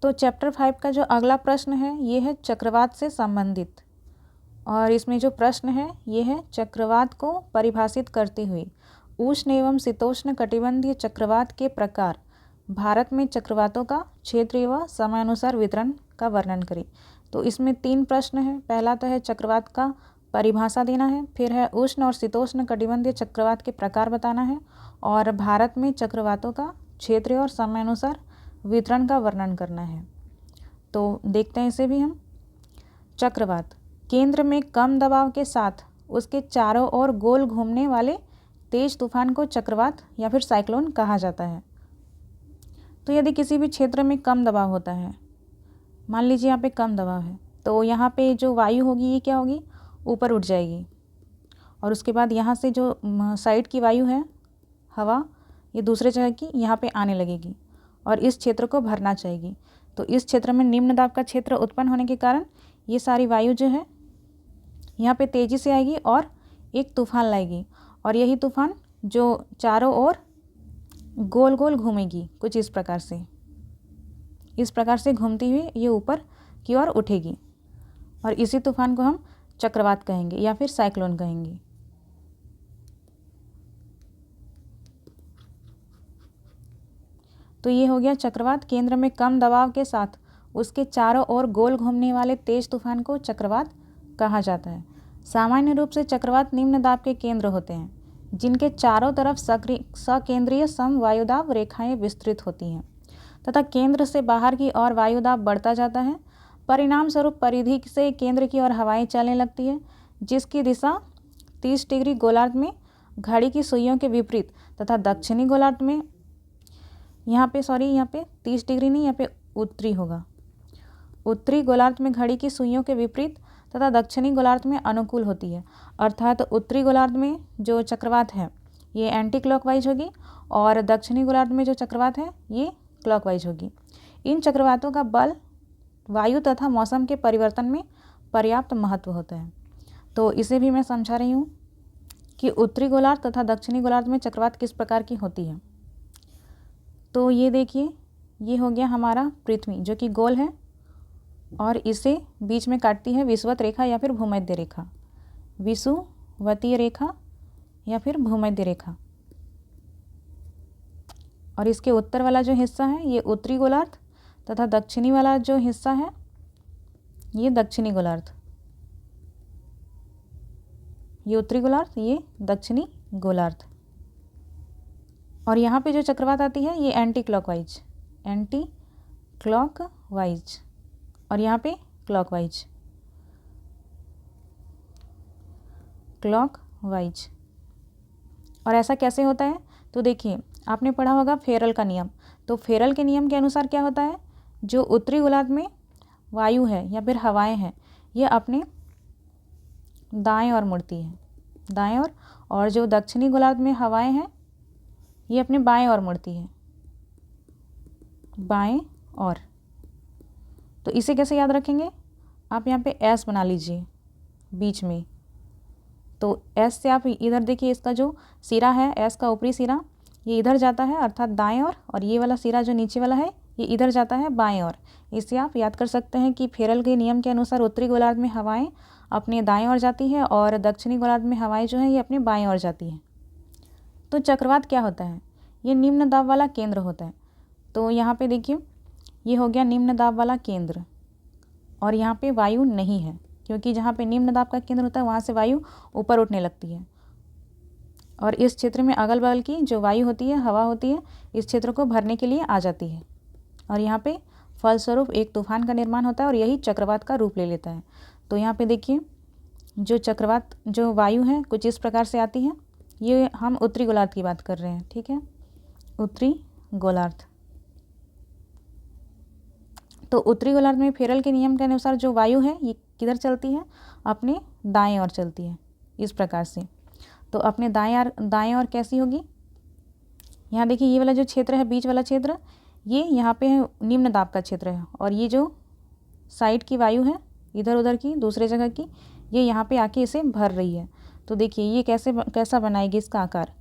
तो चैप्टर 5 का जो अगला प्रश्न है ये है चक्रवात से संबंधित, और इसमें जो प्रश्न है ये है चक्रवात को परिभाषित करते हुए उष्ण एवं शीतोष्ण कटिबंधीय चक्रवात के प्रकार, भारत में चक्रवातों का क्षेत्रीय व समयानुसार वितरण का वर्णन करें। तो इसमें 3 प्रश्न है। पहला तो है चक्रवात का परिभाषा देना है, फिर है उष्ण और शीतोष्ण कटिबंधीय चक्रवात के प्रकार बताना है, और भारत में चक्रवातों का क्षेत्रीय और समयानुसार वितरण का वर्णन करना है। तो देखते हैं इसे भी हम। चक्रवात केंद्र में कम दबाव के साथ उसके चारों ओर गोल घूमने वाले तेज तूफान को चक्रवात या फिर साइक्लोन कहा जाता है। तो यदि किसी भी क्षेत्र में कम दबाव होता है, मान लीजिए यहाँ पे कम दबाव है, तो यहाँ पे जो वायु होगी ये क्या होगी, ऊपर उठ जाएगी, और उसके बाद यहाँ से जो साइड की वायु है, हवा, ये दूसरे जगह की यहाँ पे आने लगेगी और इस क्षेत्र को भरना चाहेगी। तो इस क्षेत्र में निम्न दाब का क्षेत्र उत्पन्न होने के कारण ये सारी वायु जो है यहाँ पे तेज़ी से आएगी और एक तूफान लाएगी, और यही तूफान जो चारों ओर गोल गोल घूमेगी कुछ इस प्रकार से घूमती हुई ये ऊपर की ओर उठेगी, और इसी तूफान को हम चक्रवात कहेंगे या फिर साइक्लोन कहेंगे। तो ये हो गया चक्रवात। केंद्र में कम दबाव के साथ उसके चारों ओर गोल घूमने वाले तेज तूफान को चक्रवात कहा जाता है। सामान्य रूप से चक्रवात निम्न दाब के केंद्र होते हैं जिनके चारों तरफ सकेंद्रीय सम वायुदाब रेखाएं विस्तृत होती हैं तथा केंद्र से बाहर की ओर वायुदाब बढ़ता जाता है। परिणाम स्वरूप परिधि से केंद्र की ओर हवाएं चलने लगती है जिसकी दिशा 30 डिग्री गोलार्ध में घड़ी की सुइयों के विपरीत तथा दक्षिणी गोलार्ध में यहाँ पे 30 डिग्री नहीं, यहाँ पे उत्तरी होगा, उत्तरी गोलार्ध में घड़ी की सुइयों के विपरीत तथा दक्षिणी गोलार्ध में अनुकूल होती है। अर्थात उत्तरी गोलार्ध में जो चक्रवात है ये एंटी क्लॉकवाइज होगी और दक्षिणी गोलार्ध में जो चक्रवात है ये क्लॉकवाइज होगी। इन चक्रवातों का बल वायु तथा मौसम के परिवर्तन में पर्याप्त महत्व होता है। तो इसे भी मैं समझा रही हूँ कि उत्तरी गोलार्ध तथा दक्षिणी गोलार्ध में चक्रवात किस प्रकार की होती है। तो ये देखिए, ये हो गया हमारा पृथ्वी जो कि गोल है और इसे बीच में काटती है विषुवत रेखा या फिर भूमध्य रेखा, विषुवतीय रेखा या फिर भूमध्य रेखा। और इसके उत्तर वाला जो हिस्सा है ये उत्तरी गोलार्ध तथा दक्षिणी वाला जो हिस्सा है ये दक्षिणी गोलार्ध। ये उत्तरी गोलार्ध, ये दक्षिणी गोलार्ध। और यहाँ पे जो चक्रवात आती है ये एंटी क्लॉकवाइज, और यहाँ पे क्लॉकवाइज। और ऐसा कैसे होता है, तो देखिए आपने पढ़ा होगा फेरल का नियम। तो फेरल के नियम के अनुसार क्या होता है, जो उत्तरी गोलार्ध में वायु है या फिर हवाएं हैं ये अपने दाएं ओर मुड़ती है, दाएं ओर, और जो दक्षिणी गोलार्ध में हवाएं हैं ये अपने बाएं ओर मुड़ती है, बाएं ओर। तो इसे कैसे याद रखेंगे, आप यहाँ पे एस बना लीजिए बीच में। तो एस से आप इधर देखिए, इसका जो सिरा है एस का ऊपरी सिरा ये इधर जाता है अर्थात दाएं ओर, और ये वाला सिरा जो नीचे वाला है ये इधर जाता है बाएं ओर। इससे आप याद कर सकते हैं कि फेरल के नियम के अनुसार उत्तरी गोलार्ध में हवाएं अपने दाएं ओर जाती है और दक्षिणी गोलार्ध में हवाएं जो है ये अपने बाएं ओर जाती हैं। तो चक्रवात क्या होता है, ये निम्न दाब वाला केंद्र होता है। तो यहाँ पे देखिए ये हो गया निम्न दाब वाला केंद्र, और यहाँ पे वायु नहीं है क्योंकि जहाँ पे निम्न दाब का केंद्र होता है वहाँ से वायु ऊपर उठने लगती है, और इस क्षेत्र में अगल बगल की जो वायु होती है, हवा होती है, इस क्षेत्र को भरने के लिए आ जाती है, और यहाँ पे फलस्वरूप एक तूफान का निर्माण होता है और यही चक्रवात का रूप ले लेता है। तो यहाँ पे देखिए जो चक्रवात जो वायु है कुछ इस प्रकार से आती है। ये हम उत्तरी गोलार्ध की बात कर रहे हैं, ठीक है, उत्तरी गोलार्ध। तो उत्तरी गोलार्ध में फेरल के नियम के अनुसार जो वायु है ये किधर चलती है, अपने दाएं ओर चलती है इस प्रकार से। तो अपने दाएं ओर कैसी होगी, यहाँ देखिए ये वाला जो क्षेत्र है बीच वाला क्षेत्र ये यहाँ पे है निम्न दाब का क्षेत्र है, और ये जो साइड की वायु है इधर उधर की दूसरे जगह की ये यहाँ पे आके इसे भर रही है। तो देखिए ये कैसा बनाएगी इसका आकार।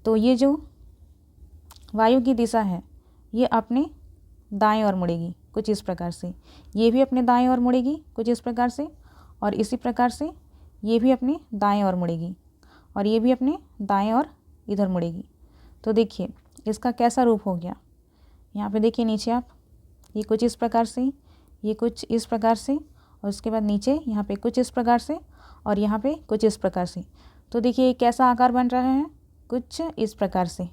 तो ये जो वायु की दिशा है ये अपने दाएं ओर मुड़ेगी कुछ इस प्रकार से, ये भी अपने दाएं ओर मुड़ेगी कुछ इस प्रकार से, और इसी प्रकार से ये भी अपने दाएं ओर मुड़ेगी और ये भी अपने दाएं ओर इधर मुड़ेगी। तो देखिए इसका कैसा रूप हो गया। यहाँ पे देखिए नीचे आप, ये कुछ इस प्रकार से, ये कुछ इस प्रकार से, और उसके बाद नीचे यहाँ पे कुछ इस प्रकार से और यहाँ पे कुछ इस प्रकार से। तो देखिए ये कैसा आकार बन रहा है, कुछ इस प्रकार से,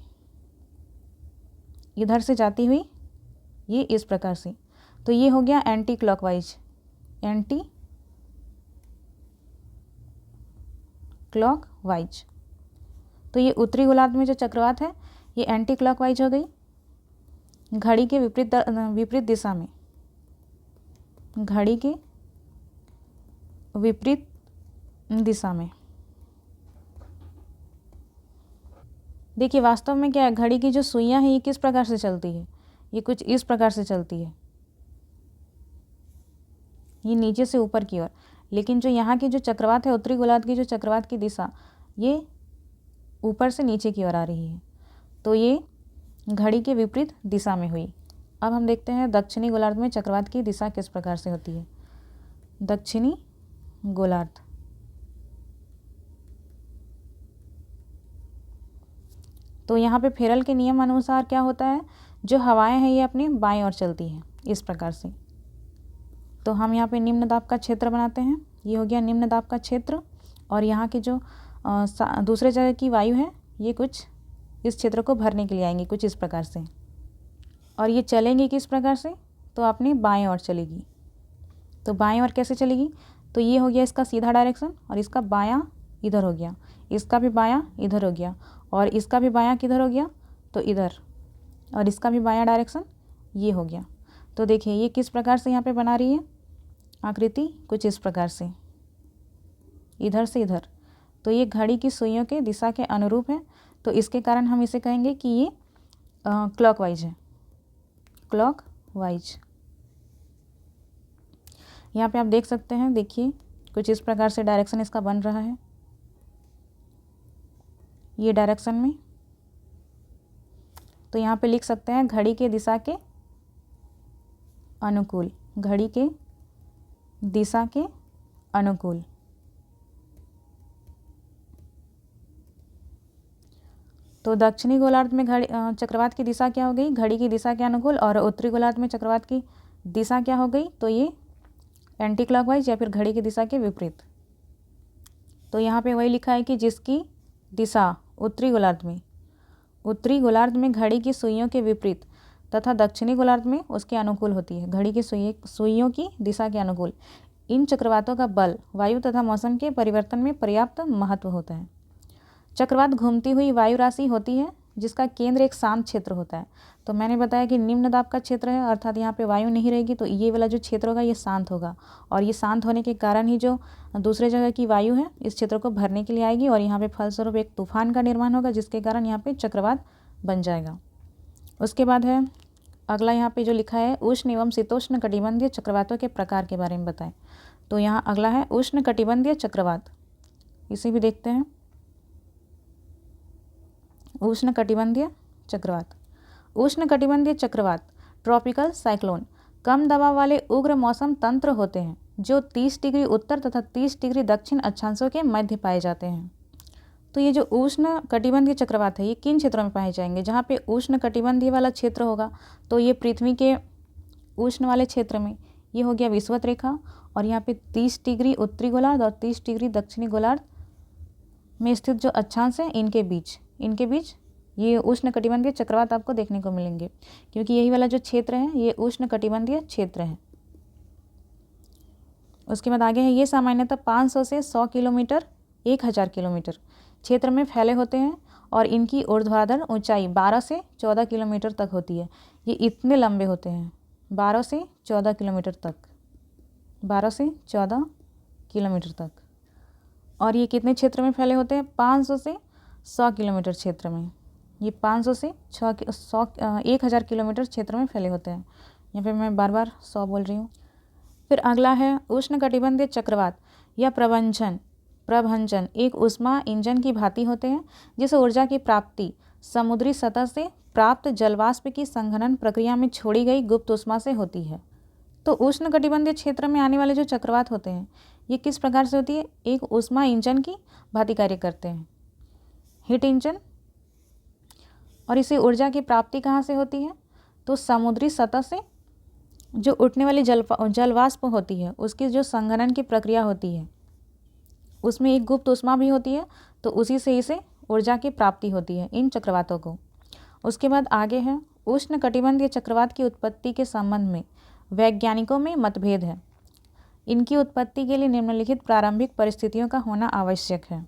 इधर से जाती हुई ये इस प्रकार से। तो ये हो गया एंटी क्लॉकवाइज, एंटी क्लॉकवाइज। तो ये उत्तरी गोलार्ध में जो चक्रवात है ये एंटी क्लॉकवाइज हो गई, घड़ी के विपरीत दिशा में, घड़ी के विपरीत दिशा में। देखिए वास्तव में क्या है, घड़ी की जो सुइयां हैं ये किस प्रकार से चलती है, ये कुछ इस प्रकार से चलती है, ये नीचे से ऊपर की ओर। लेकिन जो यहाँ की जो चक्रवात है, उत्तरी गोलार्ध की जो चक्रवात की दिशा, ये ऊपर से नीचे की ओर आ रही है। तो ये घड़ी के विपरीत दिशा में हुई। अब हम देखते हैं दक्षिणी गोलार्ध में चक्रवात की दिशा किस प्रकार से होती है। दक्षिणी गोलार्ध, तो यहाँ पे फेरल के नियम अनुसार क्या होता है, जो हवाएं हैं ये अपनी बाएं ओर चलती हैं इस प्रकार से। तो हम यहाँ पे निम्न दाब का क्षेत्र बनाते हैं, ये हो गया निम्न दाब का क्षेत्र, और यहाँ की जो दूसरे जगह की वायु है ये कुछ इस क्षेत्र को भरने के लिए आएंगी कुछ इस प्रकार से, और ये चलेंगी किस प्रकार से, तो अपनी बाएं ओर चलेगी। तो बाएं ओर कैसे चलेगी, तो ये हो गया इसका सीधा डायरेक्शन, और इसका बायां इधर हो गया, इसका भी बायां इधर हो गया, और इसका भी बायां किधर हो गया, तो इधर, और इसका भी बायां डायरेक्शन ये हो गया। तो देखिए ये किस प्रकार से यहाँ पे बना रही है आकृति, कुछ इस प्रकार से, इधर से इधर। तो ये घड़ी की सुइयों के दिशा के अनुरूप है, तो इसके कारण हम इसे कहेंगे कि ये क्लॉकवाइज है, क्लॉकवाइज। यहाँ पे आप देख सकते हैं, देखिए कुछ इस प्रकार से डायरेक्शन इसका बन रहा है, ये डायरेक्शन में। तो यहाँ पे लिख सकते हैं घड़ी के दिशा के अनुकूल, घड़ी के दिशा के अनुकूल। तो दक्षिणी गोलार्ध में घड़ी चक्रवात की दिशा क्या हो गई, घड़ी की दिशा के अनुकूल, और उत्तरी गोलार्ध में चक्रवात की दिशा क्या हो गई, तो ये एंटी क्लॉकवाइज या फिर घड़ी की दिशा के विपरीत। तो यहाँ पे वही लिखा है कि जिसकी दिशा उत्तरी गोलार्ध में घड़ी की सुइयों के विपरीत तथा दक्षिणी गोलार्ध में उसके अनुकूल होती है, घड़ी की सुइयों की दिशा के अनुकूल। इन चक्रवातों का बल वायु तथा मौसम के परिवर्तन में पर्याप्त महत्व होता है। चक्रवात घूमती हुई वायु राशि होती है जिसका केंद्र एक शांत क्षेत्र होता है। तो मैंने बताया कि निम्न दाब का क्षेत्र है, अर्थात यहाँ पे वायु नहीं रहेगी, तो ये वाला जो क्षेत्र होगा ये शांत होगा, और ये शांत होने के कारण ही जो दूसरे जगह की वायु है इस क्षेत्र को भरने के लिए आएगी, और यहाँ पे फलस्वरूप एक तूफान का निर्माण होगा, जिसके कारण यहाँ पे चक्रवात बन जाएगा। उसके बाद है अगला, यहाँ पे जो लिखा है उष्ण एवं शीतोष्ण कटिबंधीय चक्रवातों के प्रकार के बारे में बताएं। तो यहाँ अगला है उष्ण कटिबंधीय चक्रवात, इसे भी देखते हैं। उष्ण कटिबंधीय चक्रवात, उष्ण कटिबंधीय चक्रवात ट्रॉपिकल साइक्लोन कम दबाव वाले उग्र मौसम तंत्र होते हैं जो 30 डिग्री उत्तर तथा 30 डिग्री दक्षिण अक्षांशों के मध्य पाए जाते हैं। तो ये जो उष्ण कटिबंधीय चक्रवात है ये किन क्षेत्रों में पाए जाएंगे, जहाँ पे उष्ण कटिबंधीय वाला क्षेत्र होगा तो ये पृथ्वी के उष्ण वाले क्षेत्र में, ये हो गया विषुवत रेखा, और यहाँ पे 30 डिग्री उत्तरी गोलार्ध और 30 डिग्री दक्षिणी गोलार्ध में स्थित जो अक्षांश हैं इनके बीच ये उष्ण कटिबंधीय चक्रवात आपको देखने को मिलेंगे, क्योंकि यही वाला जो क्षेत्र है ये उष्ण कटिबंधीय क्षेत्र है। उसके बाद आगे है, ये सामान्यतः 500 से 100 किलोमीटर 1000 किलोमीटर क्षेत्र में फैले होते हैं, और इनकी ऊर्ध्वाधर ऊंचाई 12 से 14 किलोमीटर तक होती है। ये इतने लंबे होते हैं, 12 से 14 किलोमीटर तक, 12 से 14 किलोमीटर तक। और ये कितने क्षेत्र में फैले होते हैं, 500 से 100 किलोमीटर क्षेत्र में। ये 500 से 1000 किलोमीटर क्षेत्र में फैले होते हैं। यहाँ पे मैं बार बार 100 बोल रही हूँ। फिर अगला है उष्ण कटिबंधीय चक्रवात या प्रभंजन एक ऊष्मा इंजन की भांति होते हैं, जिस ऊर्जा की प्राप्ति समुद्री सतह से प्राप्त जलवाष्प की संघनन प्रक्रिया में छोड़ी गई गुप्त ऊष्मा से होती है। तो उष्णकटिबंधीय क्षेत्र में आने वाले जो चक्रवात होते हैं ये किस प्रकार से होती है, एक ऊष्मा इंजन की भांति कार्य करते हैं, हीट इंजन। और इसे ऊर्जा की प्राप्ति कहाँ से होती है, तो समुद्री सतह से जो उठने वाली जलवाष्प होती है उसकी जो संघनन की प्रक्रिया होती है उसमें एक गुप्त ऊष्मा भी होती है, तो उसी से इसे ऊर्जा की प्राप्ति होती है इन चक्रवातों को। उसके बाद आगे है उष्णकटिबंधीय चक्रवात की उत्पत्ति के संबंध में वैज्ञानिकों में मतभेद है। इनकी उत्पत्ति के लिए निम्नलिखित प्रारंभिक परिस्थितियों का होना आवश्यक है।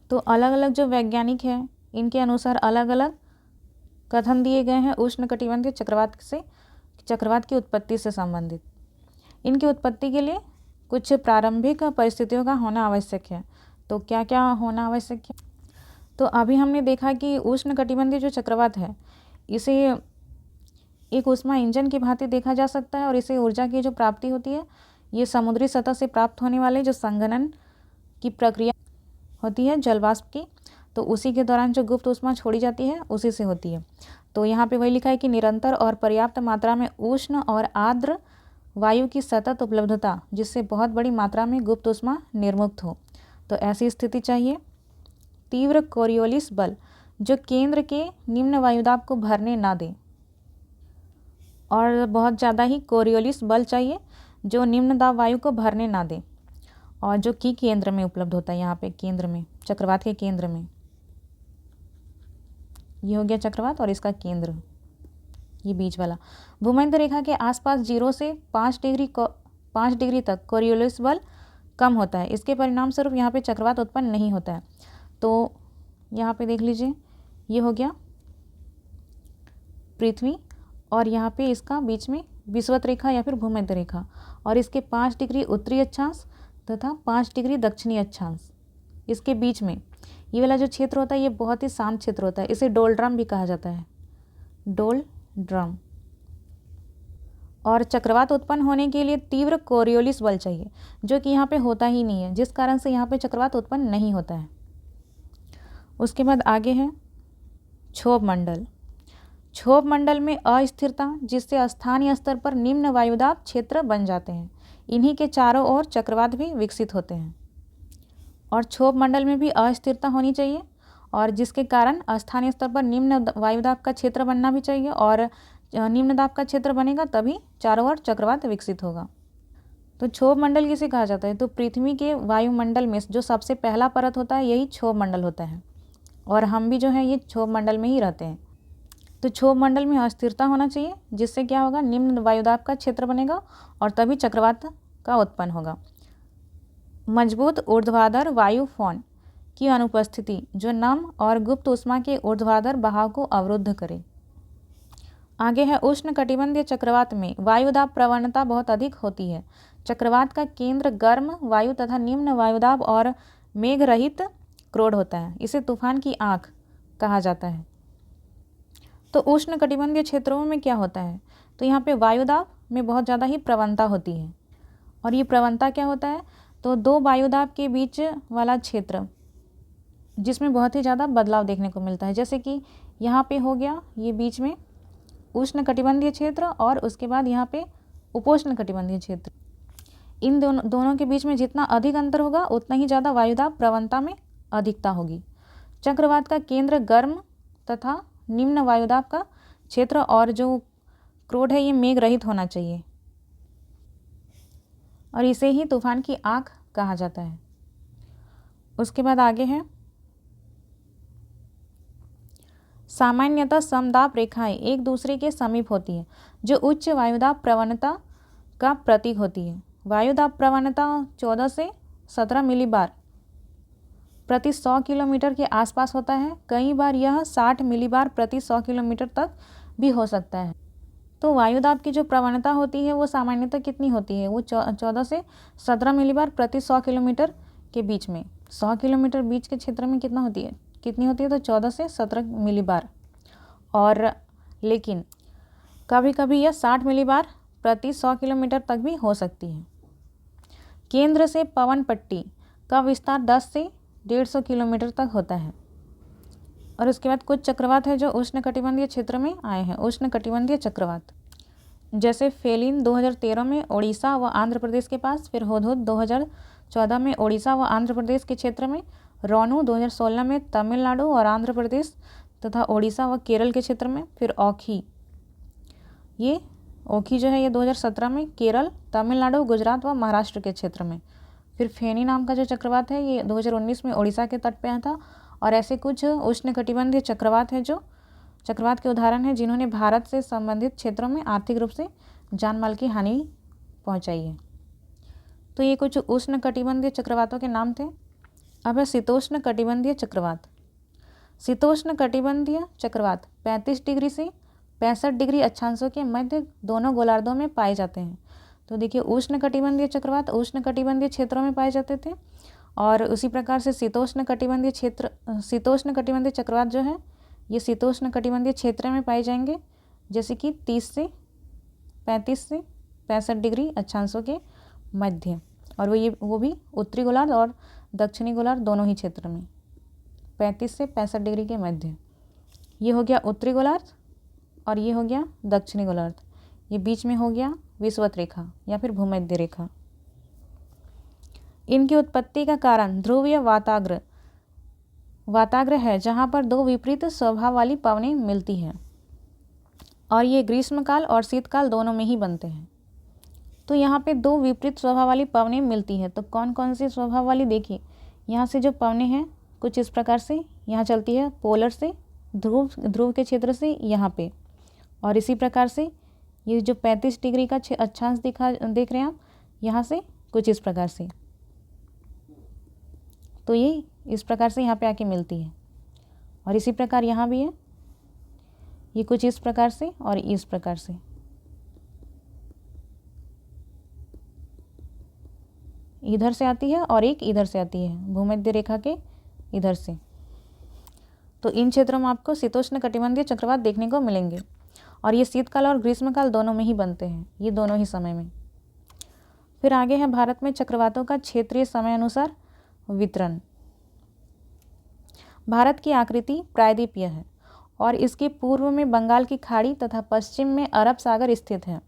तो अलग अलग जो वैज्ञानिक हैं इनके अनुसार अलग अलग कथन दिए गए हैं उष्णकटिबंधीय चक्रवात की उत्पत्ति से संबंधित। इनकी उत्पत्ति के लिए कुछ प्रारंभिक परिस्थितियों का होना आवश्यक है। तो क्या क्या होना आवश्यक है, तो अभी हमने देखा कि उष्णकटिबंधीय जो चक्रवात है इसे एक ऊष्मा इंजन की भांति देखा जा सकता है और इसे ऊर्जा की जो प्राप्ति होती है ये समुद्री सतह से प्राप्त होने वाले जो संघनन की प्रक्रिया होती है जलवाष्प की, तो उसी के दौरान जो गुप्त ऊष्मा छोड़ी जाती है उसी से होती है। तो यहाँ पे वही लिखा है कि निरंतर और पर्याप्त मात्रा में उष्ण और आर्द्र वायु की सतत उपलब्धता जिससे बहुत बड़ी मात्रा में गुप्त ऊष्मा निर्मुक्त हो, तो ऐसी स्थिति चाहिए। तीव्र कोरियोलिस बल जो केंद्र के निम्न वायुदाब को भरने ना दे, और बहुत ज़्यादा ही कोरियोलिस बल चाहिए जो निम्न दाब वायु को भरने ना दे और जो कि केंद्र में उपलब्ध होता है। यहाँ पे केंद्र में, चक्रवात के केंद्र में, ये हो गया चक्रवात और इसका केंद्र ये बीच वाला। भूमध्य रेखा के आसपास 0 से 5 डिग्री तक कोरियोलिस बल कम होता है। इसके परिणाम स्वरूप यहाँ पे चक्रवात उत्पन्न नहीं होता है। तो यहाँ पे देख लीजिए ये हो गया पृथ्वी और यहाँ पे इसका बीच में विषुवत रेखा या फिर भूमध्य रेखा और इसके 5 डिग्री उत्तरी अक्षांश तथा 5 डिग्री दक्षिणी अक्षांश, इसके बीच में ये वाला जो क्षेत्र होता है ये बहुत ही शांत क्षेत्र होता है। इसे डोलड्रम भी कहा जाता है, डोलड्रम। और चक्रवात उत्पन्न होने के लिए तीव्र कोरियोलिस बल चाहिए जो कि यहाँ पे होता ही नहीं है, जिस कारण से यहाँ पे चक्रवात उत्पन्न नहीं होता है। उसके बाद आगे है क्षोभ मंडल। क्षोभ मंडल में अस्थिरता जिससे स्थानीय स्तर पर निम्न वायुदाब क्षेत्र बन जाते हैं। इन्हीं के चारों ओर चक्रवात भी विकसित होते हैं। और क्षोभ मंडल में भी अस्थिरता होनी चाहिए और जिसके कारण स्थानीय स्तर पर निम्न वायुदाब का क्षेत्र बनना भी चाहिए और निम्न दाब का क्षेत्र बनेगा तभी चारों ओर चक्रवात विकसित होगा। तो क्षोभ मंडल किसे कहा जाता है, तो पृथ्वी के वायुमंडल में जो सबसे पहला परत होता है यही क्षोभ मंडल होता है और हम भी जो है ये क्षोभ मंडल में ही रहते हैं। तो क्षोभ मंडल में अस्थिरता होना चाहिए जिससे क्या होगा, निम्न वायुदाब का क्षेत्र बनेगा और तभी चक्रवात का उत्पन्न होगा। मजबूत ऊर्ध्वाधर वायु फोन की अनुपस्थिति जो नम और गुप्त ऊष्मा के ऊर्ध्वाधर बहाव को अवरुद्ध करे। आगे है उष्णकटिबंधीय चक्रवात में वायुदाब प्रवणता बहुत अधिक होती है। चक्रवात का केंद्र गर्म वायु तथा निम्न वायुदाब और मेघ रहित क्रोड होता है। इसे तूफान की आंख कहा जाता है। तो उष्णकटिबंधीय क्षेत्रों में क्या होता है, तो यहाँ पे वायुदाब में बहुत ज़्यादा ही प्रवणता होती है। और ये प्रवणता क्या होता है, तो दो वायुदाब के बीच वाला क्षेत्र जिसमें बहुत ही ज़्यादा बदलाव देखने को मिलता है। जैसे कि यहाँ पे हो गया ये बीच में उष्णकटिबंधीय क्षेत्र और उसके बाद यहाँ पे उपोष्णकटिबंधीय क्षेत्र। इन दोनों के बीच में जितना अधिक अंतर होगा उतना ही ज़्यादा वायुदाब प्रवणता में अधिकता होगी। चक्रवात का केंद्र गर्म तथा निम्न वायुदाब का क्षेत्र और जो क्रोड है ये मेघ रहित होना चाहिए और इसे ही तूफान की आंख कहा जाता है। उसके बाद आगे है सामान्यतः समदाब रेखाएं एक दूसरे के समीप होती हैं जो उच्च वायुदाब प्रवणता का प्रतीक होती है। वायुदाब प्रवणता 14 से 17 मिलीबार प्रति 100 किलोमीटर के आसपास होता है। कई बार यह 60 मिलीबार प्रति 100 किलोमीटर तक भी हो सकता है। तो वायुदाब की जो प्रवणता होती है वो सामान्यतः कितनी होती है, वो 14 से 17 मिलीबार प्रति 100 किलोमीटर के बीच में। 100 किलोमीटर बीच के क्षेत्र में कितनी होती है, तो 14 से 17 मिलीबार। और लेकिन कभी कभी यह 60 मिलीबार प्रति 100 किलोमीटर तक भी हो सकती है। केंद्र से पवन पट्टी का विस्तार 10 से 150 किलोमीटर तक होता है। और उसके बाद कुछ चक्रवात है जो उष्णकटिबंधीय क्षेत्र में आए हैं, उष्णकटिबंधीय चक्रवात, जैसे फेलिन 2013 में ओडिशा व आंध्र प्रदेश के पास, फिर हुदहुद 2014 में ओडिशा व आंध्र प्रदेश के क्षेत्र में, रोनू 2016 में तमिलनाडु और आंध्र प्रदेश तथा ओडिशा व केरल के क्षेत्र में, फिर ओखी, ये ओखी जो है ये 2017 में केरल, तमिलनाडु, गुजरात व महाराष्ट्र के क्षेत्र में, फिर फेनी नाम का जो चक्रवात है ये 2019 में ओडिशा के तट पे आया था। और ऐसे कुछ उष्णकटिबंधीय चक्रवात है जो चक्रवात के उदाहरण हैं जिन्होंने भारत से संबंधित क्षेत्रों में आर्थिक रूप से जान माल की हानि पहुंचाई है। तो ये कुछ उष्णकटिबंधीय चक्रवातों के नाम थे। अब है शीतोष्ण कटिबंधीय चक्रवात। शीतोष्ण कटिबंधीय चक्रवात 35 डिग्री से 65 डिग्री अक्षांशों के मध्य दोनों गोलार्धों में पाए जाते हैं। तो देखिए उष्ण कटिबंधीय चक्रवात उष्ण कटिबंधीय क्षेत्रों में पाए जाते थे, और उसी प्रकार से शीतोष्ण कटिबंधीय चक्रवात जो है ये शीतोष्ण कटिबंधीय क्षेत्र में पाए जाएंगे, जैसे कि 35 से 65 डिग्री अक्षांशों के मध्य, और वो भी उत्तरी गोलार्ध और दक्षिणी गोलार्ध दोनों ही क्षेत्र में 35 से 65 डिग्री के मध्य। ये हो गया उत्तरी गोलार्ध और ये हो गया दक्षिणी गोलार्ध। ये बीच में हो गया विषुवत रेखा या फिर भूमध्य रेखा। इनकी उत्पत्ति का कारण ध्रुवीय वाताग्र है, जहाँ पर दो विपरीत स्वभाव वाली पवनें मिलती हैं, और ये ग्रीष्मकाल और शीतकाल दोनों में ही बनते हैं। तो यहाँ पे दो विपरीत स्वभाव वाली पवनें मिलती हैं, तो कौन कौन सी स्वभाव वाली, देखिए यहाँ से जो पवनें हैं कुछ इस प्रकार से यहाँ चलती है, पोलर से ध्रुव के क्षेत्र से यहाँ पे, और इसी प्रकार से ये जो 35 डिग्री का अक्षांश देख रहे हैं आप, यहाँ से कुछ इस प्रकार से, तो ये इस प्रकार से यहाँ पे आके मिलती है, और इसी प्रकार यहाँ भी है, ये कुछ इस प्रकार से और इस प्रकार से। इधर से आती है और एक इधर से आती है, भूमध्य रेखा के इधर से। तो इन क्षेत्रों में आपको शीतोष्ण कटिबंधीय चक्रवात देखने को मिलेंगे, और ये शीतकाल और ग्रीष्मकाल दोनों में ही बनते हैं, ये दोनों ही समय में। फिर आगे है भारत में चक्रवातों का क्षेत्रीय समय अनुसार वितरण। भारत की आकृति प्रायद्वीपीय है और इसके पूर्व में बंगाल की खाड़ी तथा पश्चिम में अरब सागर स्थित है।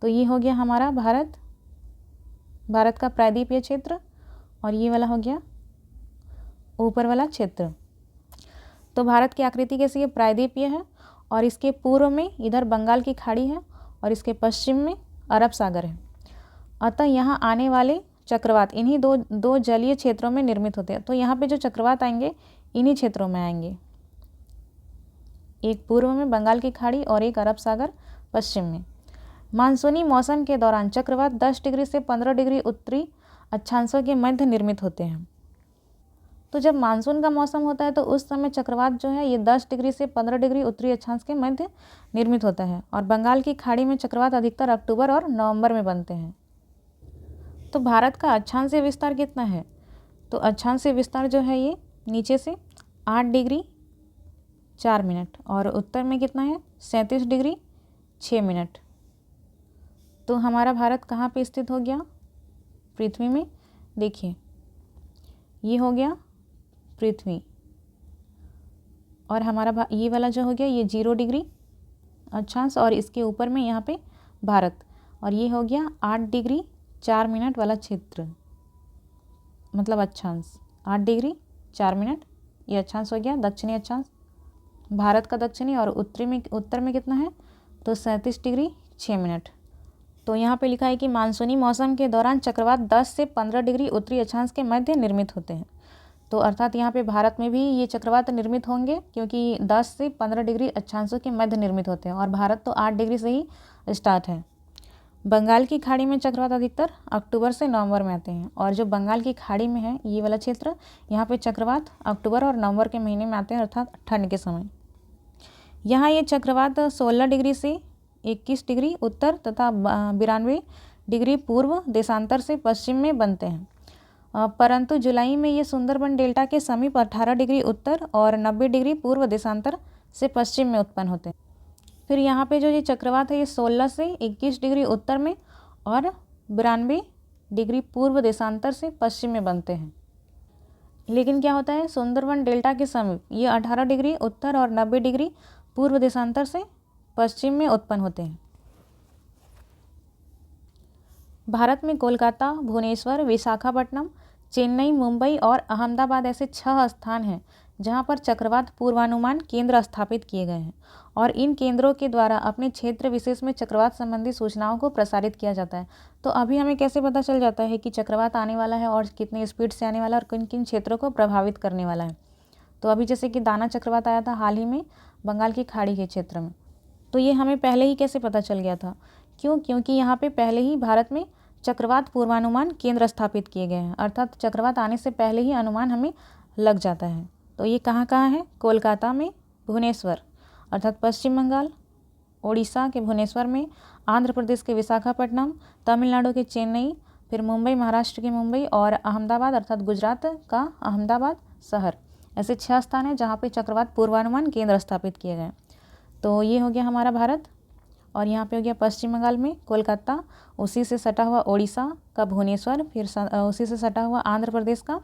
तो ये हो गया हमारा भारत का प्रायद्वीपीय क्षेत्र, और ये वाला हो गया ऊपर वाला क्षेत्र। तो भारत की आकृति कैसी है, प्रायद्वीपीय है, और इसके पूर्व में इधर बंगाल की खाड़ी है और इसके पश्चिम में अरब सागर है। अतः यहाँ आने वाले चक्रवात इन्हीं दो जलीय क्षेत्रों में निर्मित होते हैं। तो यहाँ पे जो चक्रवात आएंगे इन्हीं क्षेत्रों में आएंगे, एक पूर्व में बंगाल की खाड़ी और एक अरब सागर पश्चिम में। मानसूनी मौसम के दौरान चक्रवात 10 डिग्री से 15 डिग्री उत्तरी अक्षांशों के मध्य निर्मित होते हैं। तो जब मानसून का मौसम होता है तो उस समय चक्रवात जो है ये 10 डिग्री से 15 डिग्री उत्तरी अक्षांश के मध्य निर्मित होता है, और बंगाल की खाड़ी में चक्रवात अधिकतर अक्टूबर और नवंबर में बनते हैं। तो भारत का अक्षांशीय विस्तार कितना है, तो अक्षांशीय विस्तार जो है ये नीचे से 8 डिग्री 4 मिनट, और उत्तर में कितना है 37 डिग्री 6 मिनट। तो हमारा भारत कहाँ पे स्थित हो गया, पृथ्वी में। देखिए ये हो गया पृथ्वी, और हमारा ये वाला जो हो गया ये 0 डिग्री अक्षांश, और इसके ऊपर में यहाँ पे भारत, और ये हो गया 8 डिग्री 4 मिनट वाला क्षेत्र, मतलब अक्षांश 8 डिग्री 4 मिनट ये अक्षांश हो गया दक्षिणी अक्षांश भारत का दक्षिणी, और उत्तर में कितना है तो 37 डिग्री 6 मिनट। तो यहाँ पे लिखा है कि मानसूनी मौसम के दौरान चक्रवात 10 से 15 डिग्री उत्तरी अक्षांश के मध्य निर्मित होते हैं। तो अर्थात यहाँ पे भारत में भी ये चक्रवात निर्मित होंगे, क्योंकि 10 से 15 डिग्री अक्षांशों के मध्य निर्मित होते हैं, और भारत तो 8 डिग्री से ही स्टार्ट है। बंगाल की खाड़ी में चक्रवात अधिकतर अक्टूबर से नवंबर में आते हैं, और जो बंगाल की खाड़ी में है ये वाला क्षेत्र, यहाँ पे चक्रवात अक्टूबर और नवंबर के महीने में आते हैं, अर्थात ठंड के समय। यहाँ ये चक्रवात 16 डिग्री से 21 डिग्री उत्तर तथा 92 डिग्री पूर्व देशांतर से पश्चिम में बनते हैं, परंतु जुलाई में ये सुंदरबन डेल्टा के समीप 18 डिग्री उत्तर और 90 डिग्री पूर्व देशांतर से पश्चिम में उत्पन्न होते हैं। फिर यहाँ पे जो ये चक्रवात है ये 16 से 21 डिग्री उत्तर में और 92 डिग्री पूर्व देशांतर से पश्चिम में बनते हैं। लेकिन क्या होता है, सुंदरवन डेल्टा के समीप ये 18 डिग्री उत्तर और 90 डिग्री पूर्व देशांतर से पश्चिम में उत्पन्न होते हैं। भारत में कोलकाता, भुवनेश्वर, विशाखापट्टनम, चेन्नई, मुंबई और अहमदाबाद ऐसे 6 स्थान हैं जहां पर चक्रवात पूर्वानुमान केंद्र स्थापित किए गए हैं और इन केंद्रों के द्वारा अपने क्षेत्र विशेष में चक्रवात संबंधी सूचनाओं को प्रसारित किया जाता है। तो अभी हमें कैसे पता चल जाता है कि चक्रवात आने वाला है और कितनी स्पीड से आने वाला है और किन किन क्षेत्रों को प्रभावित करने वाला है। तो अभी जैसे कि दाना चक्रवात आया था हाल ही में बंगाल की खाड़ी के क्षेत्र में, तो ये हमें पहले ही कैसे पता चल गया था? क्योंकि यहाँ पे पहले ही भारत में चक्रवात पूर्वानुमान केंद्र स्थापित किए गए हैं, अर्थात चक्रवात आने से पहले ही अनुमान हमें लग जाता है। तो ये कहाँ कहाँ है? कोलकाता में, भुवनेश्वर अर्थात पश्चिम बंगाल, ओडिशा के भुवनेश्वर में, आंध्र प्रदेश के विशाखापट्टनम, तमिलनाडु के चेन्नई, फिर मुंबई महाराष्ट्र के मुंबई और अहमदाबाद अर्थात गुजरात का अहमदाबाद शहर। ऐसे 6 स्थान हैं जहाँ पे चक्रवात पूर्वानुमान केंद्र स्थापित किए गए। तो ये हो गया हमारा भारत और यहाँ पे हो गया पश्चिम बंगाल में कोलकाता, उसी से सटा हुआ ओडिशा का भुवनेश्वर, फिर उसी से सटा हुआ आंध्र प्रदेश का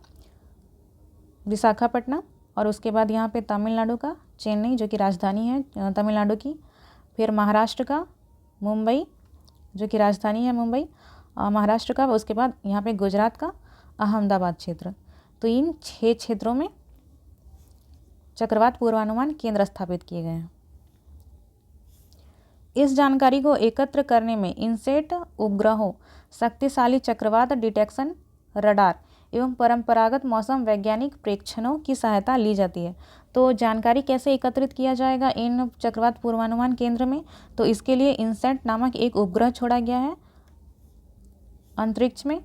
विशाखापट्टनम और उसके बाद यहाँ पे तमिलनाडु का चेन्नई जो कि राजधानी है तमिलनाडु की, फिर महाराष्ट्र का मुंबई जो कि राजधानी है मुंबई महाराष्ट्र का, उसके बाद यहाँ पे गुजरात का अहमदाबाद क्षेत्र। तो इन 6 क्षेत्रों में चक्रवात पूर्वानुमान केंद्र स्थापित किए गए हैं। इस जानकारी को एकत्र करने में इनसेट उपग्रहों, शक्तिशाली चक्रवात डिटेक्शन रडार एवं परंपरागत मौसम वैज्ञानिक प्रेक्षणों की सहायता ली जाती है। तो जानकारी कैसे एकत्रित किया जाएगा इन चक्रवात पूर्वानुमान केंद्र में? तो इसके लिए इनसेट नामक एक उपग्रह छोड़ा गया है अंतरिक्ष में।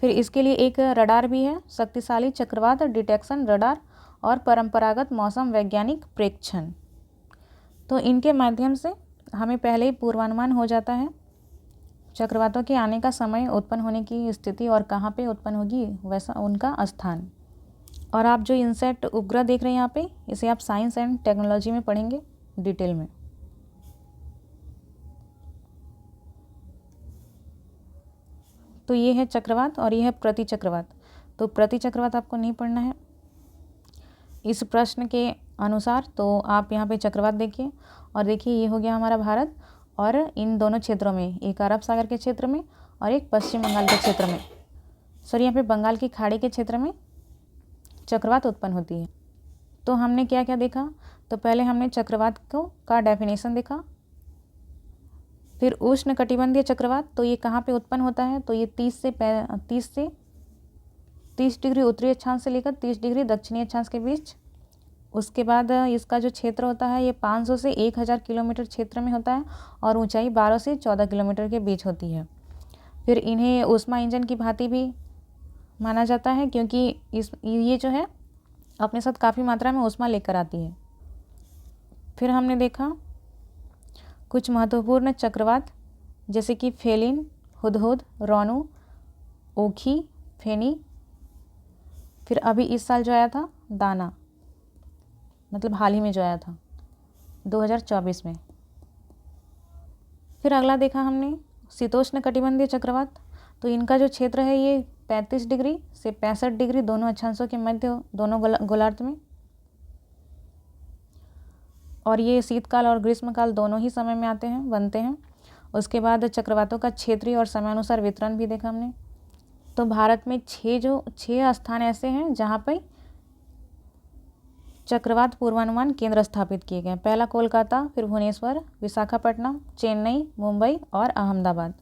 फिर इसके लिए एक रडार भी है, शक्तिशाली चक्रवात डिटेक्शन रडार और परंपरागत मौसम वैज्ञानिक प्रेक्षण। तो इनके माध्यम से हमें पहले ही पूर्वानुमान हो जाता है चक्रवातों के आने का समय, उत्पन्न होने की स्थिति और कहाँ पे उत्पन्न होगी वैसा उनका स्थान। और आप जो इनसेट उपग्रह देख रहे हैं यहाँ पे, इसे आप साइंस एंड टेक्नोलॉजी में पढ़ेंगे डिटेल में। तो ये है चक्रवात और ये है प्रति चक्रवात। तो प्रति चक्रवात आपको नहीं पढ़ना है इस प्रश्न के अनुसार। तो आप यहाँ पे चक्रवात देखिए और देखिए ये हो गया हमारा भारत और इन दोनों क्षेत्रों में, एक अरब सागर के क्षेत्र में और एक पश्चिम बंगाल के क्षेत्र में, सॉरी यहाँ पे बंगाल की खाड़ी के क्षेत्र में चक्रवात उत्पन्न होती है। तो हमने क्या क्या देखा? तो पहले हमने चक्रवात का डेफिनेशन देखा, फिर उष्ण कटिबंधीय चक्रवात। तो ये कहाँ पे उत्पन्न होता है? तो ये 30 डिग्री उत्तरी अक्षांश से लेकर 30 डिग्री दक्षिणी अक्षांश के बीच। उसके बाद इसका जो क्षेत्र होता है ये 500 से 1000 किलोमीटर क्षेत्र में होता है और ऊंचाई 12 से 14 किलोमीटर के बीच होती है। फिर इन्हें ऊष्मा इंजन की भांति भी माना जाता है क्योंकि ये जो है अपने साथ काफ़ी मात्रा में ऊष्मा लेकर आती है। फिर हमने देखा कुछ महत्वपूर्ण चक्रवात जैसे कि फेलिन, हुदहुद, रोनू, ओखी, फेनी। फिर अभी इस साल जो आया था दाना, मतलब हाल ही में जो आया था 2024 में। फिर अगला देखा हमने शीतोष्ण कटिबंधीय चक्रवात। तो इनका जो क्षेत्र है ये 35 डिग्री से 65 डिग्री दोनों अक्षांशों के मध्य, दोनों गोलार्ध में, और ये शीतकाल और ग्रीष्मकाल दोनों ही समय में आते हैं, बनते हैं। उसके बाद चक्रवातों का क्षेत्रीय और समयानुसार वितरण भी देखा हमने। तो भारत में 6 स्थान ऐसे हैं जहाँ पर चक्रवात पूर्वानुमान केंद्र स्थापित किए गए। पहला कोलकाता, फिर भुवनेश्वर, विशाखापट्टनम, चेन्नई, मुंबई और अहमदाबाद।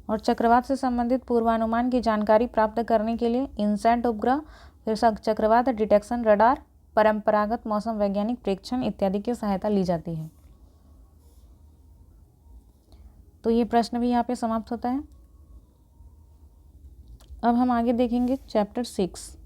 और चक्रवात से संबंधित पूर्वानुमान की जानकारी प्राप्त करने के लिए इनसैट उपग्रह, फिर चक्रवात डिटेक्शन रडार, परंपरागत मौसम वैज्ञानिक प्रेक्षण इत्यादि की सहायता ली जाती है। तो ये प्रश्न भी यहाँ पे समाप्त होता है। अब हम आगे देखेंगे चैप्टर 6।